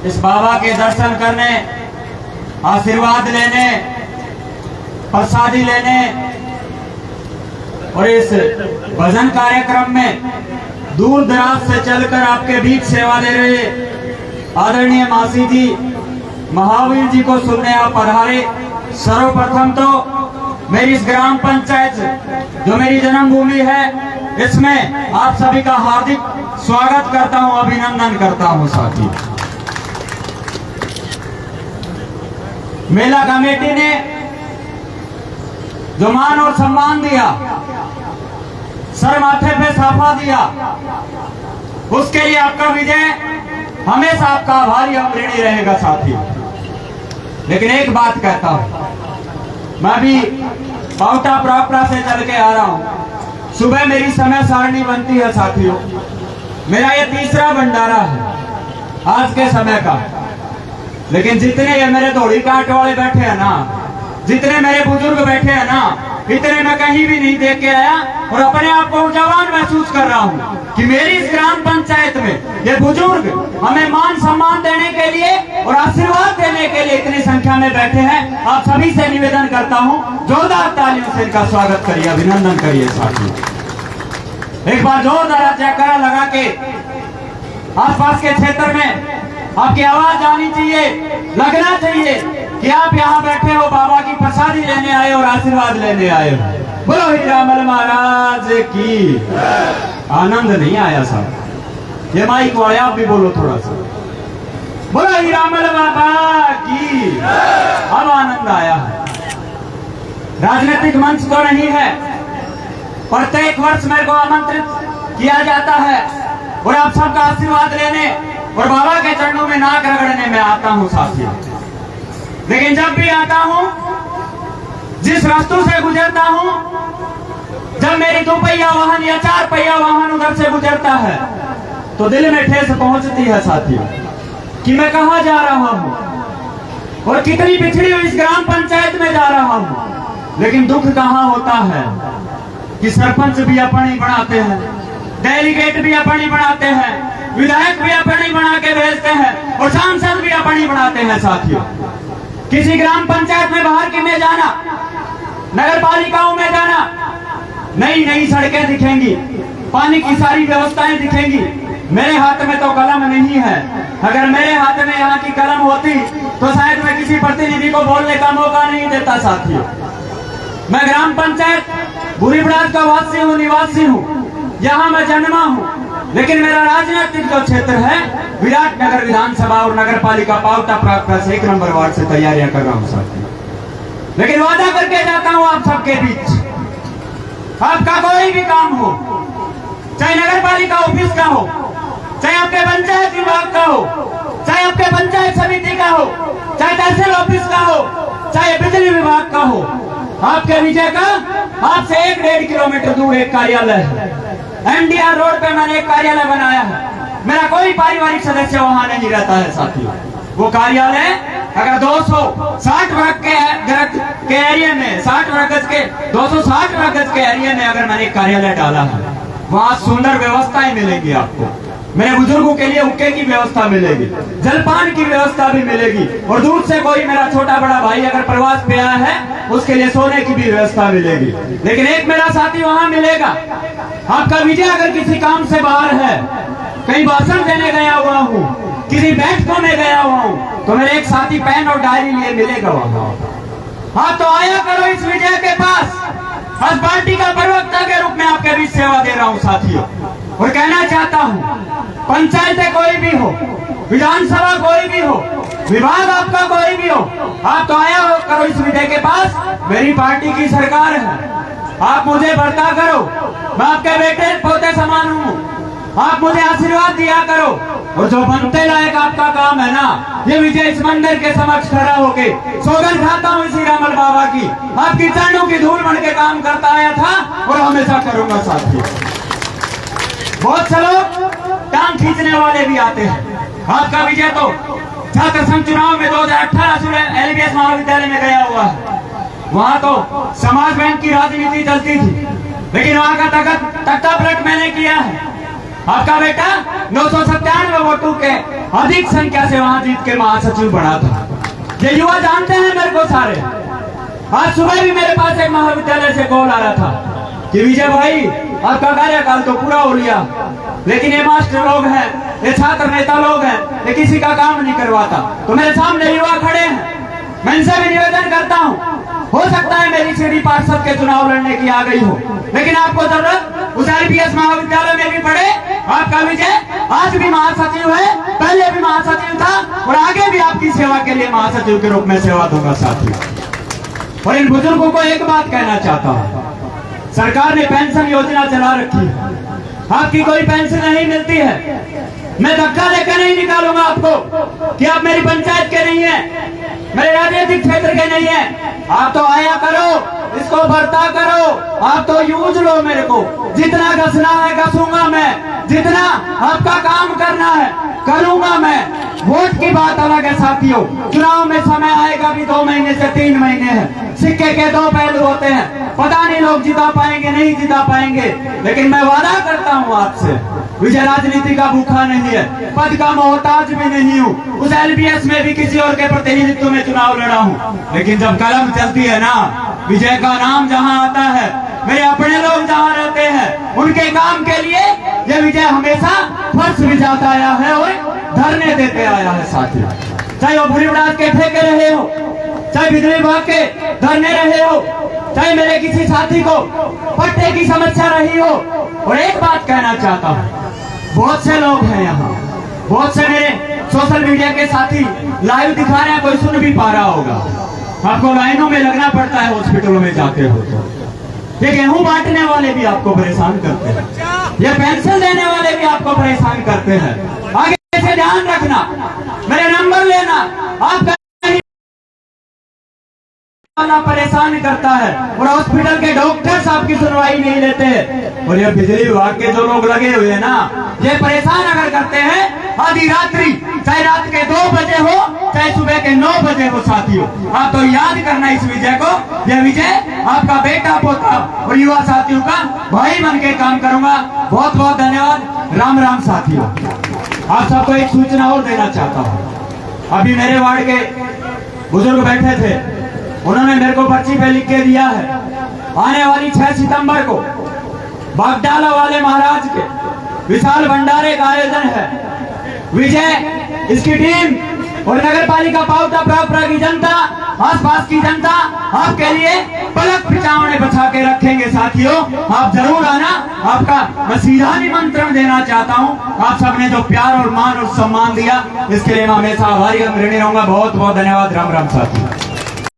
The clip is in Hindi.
इस बाबा के दर्शन करने, आशीर्वाद लेने, प्रसादी लेने और इस भजन कार्यक्रम में दूर दराज से चलकर आपके बीच सेवा दे रहे आदरणीय मासी जी, महावीर जी को सुनने आप पधारे। सर्वप्रथम तो मेरी इस ग्राम पंचायत जो मेरी जन्मभूमि है, इसमें आप सभी का हार्दिक स्वागत करता हूं, अभिनंदन करता हूं। साथी, मेला कमेटी ने जो मान और सम्मान दिया, सर माथे पे साफा दिया, उसके लिए आपका विजय हमेशा आपका आभारी और ऋणी रहेगा। साथी, लेकिन एक बात कहता हूं, मैं भी पावटा प्रापरा से चल के आ रहा हूं। सुबह मेरी समय सारणी बनती है साथियों, मेरा ये तीसरा भंडारा है आज के समय का। लेकिन जितने ये मेरे धोड़ी काट वाले बैठे हैं ना, जितने मेरे बुजुर्ग बैठे हैं ना, इतने मैं कहीं भी नहीं देख के आया और अपने आप को जवान महसूस कर रहा हूँ कि मेरी इस ग्राम पंचायत में ये बुजुर्ग हमें मान सम्मान देने के लिए और आशीर्वाद देने के लिए इतनी संख्या में बैठे हैं। आप सभी से निवेदन करता हूँ, जोरदार तालियों से इनका स्वागत करिए, अभिनंदन करिए। साथियों, एक बार जोरदार जयकारा लगा के आसपास के क्षेत्र में आपकी आवाज आनी चाहिए, लगना चाहिए कि आप यहाँ बैठे हो, बाबा की प्रसादी लेने आए और आशीर्वाद लेने आए हो। बोलो हीरामल महाराज की। आनंद नहीं आया साहब, ये माइक वाले आप भी बोलो थोड़ा सा, बोलो हीरामल बाबा की। अब आनंद आया है। राजनीतिक मंच तो नहीं है, प्रत्येक वर्ष मेरे को आमंत्रित किया जाता है और आप सबका आशीर्वाद लेने और बाबा के चरणों में नाक रगड़ने में आता हूं साथियों। लेकिन जब भी आता हूं, जिस रास्तों से गुजरता हूं, जब मेरी 2 पहिया वाहन या 4 पहिया वाहन उधर से गुजरता है, तो दिल में ठेस पहुंचती है साथियों कि मैं कहां जा रहा हूं और कितनी पिछड़ी हुई इस ग्राम पंचायत में जा रहा हूं। लेकिन दुख कहां होता है कि सरपंच भी अपन ही बनाते हैं, डेलीगेट भी अपन ही बनाते हैं, विधायक भी अपन ही बना के भेजते हैं और सांसद भी अपन ही बनाते हैं। साथियों, किसी ग्राम पंचायत में बाहर की में जाना, नगर पालिकाओं में जाना, नई नई सड़कें दिखेंगी, पानी की सारी व्यवस्थाएं दिखेंगी। मेरे हाथ में तो कलम नहीं है। अगर मेरे हाथ में यहाँ की कलम होती तो शायद मैं किसी प्रतिनिधि को बोलने का मौका नहीं देता। साथियों, मैं ग्राम पंचायत बुरीबड़ाज का वासी हूँ, निवासी हूँ, यहाँ मैं जन्मा हूँ। लेकिन मेरा राजनीतिक जो क्षेत्र है, विराटनगर विधानसभा और नगर पालिका पावटा प्राप्त से 1 नंबर वार्ड से तैयारियां कर रहा हूँ साथियों। लेकिन वादा करके जाता हूँ आप सबके बीच, आपका कोई भी काम हो, चाहे नगर पालिका ऑफिस का हो, चाहे आपके पंचायत विभाग का हो, चाहे आपके पंचायत समिति का हो, चाहे तहसील ऑफिस का हो, चाहे बिजली विभाग का हो, आपके विजय का आपसे 1-1.5 किलोमीटर दूर एक कार्यालय है। एनडीआर रोड पे मैंने एक कार्यालय बनाया है। मेरा कोई पारिवारिक सदस्य वहां नहीं रहता है साथियों। वो कार्यालय अगर 260 वर्ग के एरिया में, 60 वर्ग के 260 वर्ग के एरिया में अगर मैंने कार्यालय डाला है, वहां सुंदर व्यवस्थाएं मिलेगी आपको। मेरे बुजुर्गों के लिए उक्के की व्यवस्था मिलेगी, जलपान की व्यवस्था भी मिलेगी और दूर से कोई मेरा छोटा बड़ा भाई अगर प्रवास पे आया है, उसके लिए सोने की भी व्यवस्था मिलेगी। लेकिन एक मेरा साथी वहां मिलेगा। आपका विजय अगर किसी काम से बाहर है, कहीं भाषण देने गया हुआ हूँ, किसी बैठकों में गया हुआ हूँ, तो मेरे एक साथी पेन और डायरी लिए मिलेगा वहां। हाँ, तो आया करो इस विजय के पास। आज पार्टी का प्रवक्ता के रूप में आपके बीच सेवा दे रहा हूँ साथियों, और कहना चाहता हूँ, पंचायत कोई भी हो, विधानसभा कोई भी हो, विभाग आपका कोई भी हो, आप तो आया हो करो इस विजय के पास। मेरी पार्टी की सरकार है, आप मुझे बर्ता करो, मैं आपके बेटे पोते समान हूँ, आप मुझे आशीर्वाद दिया करो। और जो बनते लायक आपका काम है ना, ये विजय इस मंदिर के समक्ष खड़ा होके सौगंध खाता हूँ श्री रामल बाबा की, आपकी चरणों की धूल बन के काम करता आया था और हमेशा करूंगा साथियों। बहुत से लोग टांग खींचने वाले भी आते हैं। आपका विजय तो छात्र संघ चुनाव में 2018 एलबीएस महाविद्यालय में गया हुआ है। वहां तो समाज बैंक की राजनीति चलती थी, लेकिन वहां का तख्ता पलट मैंने किया है। आपका बेटा 997 वोटों के अधिक संख्या से वहां जीत के महासचिव बना था। ये युवा जानते हैं मेरे को सारे। आज सुबह भी मेरे पास एक महाविद्यालय से कॉल आ रहा था कि विजय भाई आपका कार्यकाल तो पूरा हो लिया, लेकिन ये मास्टर लोग हैं, ये छात्र नेता लोग हैं, ये किसी का काम नहीं करवाता। तो मेरे सामने युवा खड़े हैं, मैं इनसे भी निवेदन करता हूँ, हो सकता है मेरी सीढ़ी पार्षद के चुनाव लड़ने की आ गई हो, लेकिन आपको जरूरत उस IPS महाविद्यालय में भी पढ़े। आपका विजय आज भी महासचिव है, पहले भी महासचिव था और आगे भी आपकी सेवा के लिए महासचिव के रूप में सेवा दूंगा साथी। और इन बुजुर्गों को एक बात कहना चाहता हूँ, सरकार ने पेंशन योजना चला रखी है, आपकी कोई पेंशन नहीं मिलती है। मैं धक्का लेकर नहीं निकालूंगा आपको कि आप मेरी पंचायत के नहीं है, मेरे राजनीतिक क्षेत्र के नहीं है। आप तो आया करो, इसको बर्ता करो, आप तो यूज लो मेरे को। जितना घसना है घसूंगा मैं, जितना आपका काम करना है करूंगा मैं। वोट की बात अलग है साथियों, चुनाव में समय आएगा भी 2 महीने से 3 महीने है, सिक्के के 2 पहलू होते हैं। पता नहीं लोग जिता पाएंगे नहीं जिता पाएंगे, लेकिन मैं वादा करता हूँ आपसे, विजय राजनीति का भूखा नहीं है, पद का मोहताज भी नहीं हूँ। उस LPS में भी किसी और के प्रतिनिधित्व में चुनाव लड़ा हूँ, लेकिन जब कलम चलती है ना, विजय का नाम जहाँ आता है, मेरे अपने लोग जहाँ रहते हैं, उनके काम के लिए ये विजय हमेशा फर्श बिछाता आया है और धरने देते आया है साथियों। चाहे वो भूरी उड़ाद के ठेके रहे हो, चाहे बिजली विभाग के धरने रहे हो, चाहे मेरे किसी साथी को पट्टे की समस्या रही हो। और एक बात कहना चाहता हूँ, बहुत से लोग हैं यहाँ, बहुत से मेरे सोशल मीडिया के साथी लाइव दिखा रहे हैं, कोई सुन भी पा रहा होगा। आपको लाइनों में लगना पड़ता है हॉस्पिटलों में जाते हो तो। ये गेहूं बांटने वाले भी आपको परेशान करते हैं, ये पेंशन देने वाले भी आपको परेशान करते हैं। आगे से ध्यान रखना, मेरे नंबर लेना, आपका परेशान करता है और हॉस्पिटल के डॉक्टर्स आपकी सुनवाई नहीं लेते हैं। और ये बिजली विभाग के जो लोग लगे हुए हैं ना, ये परेशान अगर करते हैं आधी रात्रि, चाहे रात के 2 बजे हो चाहे सुबह के 9 बजे हो साथियों, आप तो याद करना इस विजय को। यह विजय आपका बेटा पोता और युवा साथियों का भाई बन के काम करूंगा। बहुत बहुत धन्यवाद, राम राम साथियों। आप सबको एक सूचना और देना चाहता हूँ, अभी मेरे वार्ड के बुजुर्ग बैठे थे, उन्होंने मेरे को पर्ची पे लिख के दिया है, आने वाली 6 सितंबर को बागडाला वाले महाराज के विशाल भंडारे का आयोजन है। विजय, इसकी टीम और नगर पालिका पाउटा प्रापरा की जनता, आसपास की जनता आपके लिए पलक पिछावने बचा के रखेंगे साथियों। आप जरूर आना, आपका मैं सीधा निमंत्रण देना चाहता हूँ। आप सबने जो प्यार और मान और सम्मान दिया, इसके लिए मैं हमेशा आभारी ऋणी रहूंगा। बहुत बहुत धन्यवाद, राम राम साथियों।